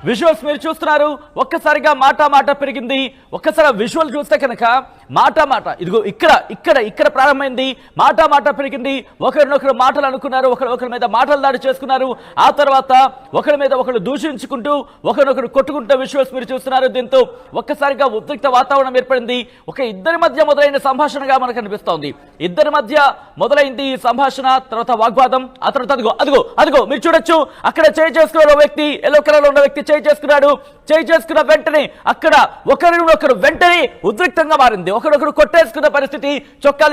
Visuals మీరు చూస్తున్నారు. ఒక్కసారిగా మాట పెరిగింది. ఒక్కసారి విజువల్ చూస్తే కనుక మాట ఇదిగో ఇక్కడ ప్రారంభమైంది. మాట పెరిగింది. ఒకరినొకరు మాటలు అనుకున్నారు. ఒకరి మీద మాటలు దాడి చేసుకున్నారు. ఆ తర్వాత ఒకరి మీద ఒకరు దూషించుకుంటూ ఒకరినొకరు కొట్టుకుంటూ విజువల్స్ మీరు చూస్తున్నారు. దీంతో ఒక్కసారిగా ఉద్రిక్త వాతావరణం ఏర్పడింది. ఇద్దరి మధ్య మొదలైన సంభాషణగా మనకు అనిపిస్తోంది. ఇద్దరి మధ్య మొదలైంది ఈ సంభాషణ, తర్వాత వాగ్వాదం. ఆ తర్వాత అదిగో మీరు చూడొచ్చు, అక్కడ చేయి చేసుకున్న వ్యక్తి, ఎల్లో కలర్ లో ఉన్న వ్యక్తి చేయి చేసుకున్నాడు. చేయి చేసుకున్న వెంటనే అక్కడ ఒకరినొకరు వెంటనే ఉద్రిక్తంగా మారింది. ఒకరొకరు కొట్టేసుకున్న పరిస్థితి. చొక్కాలు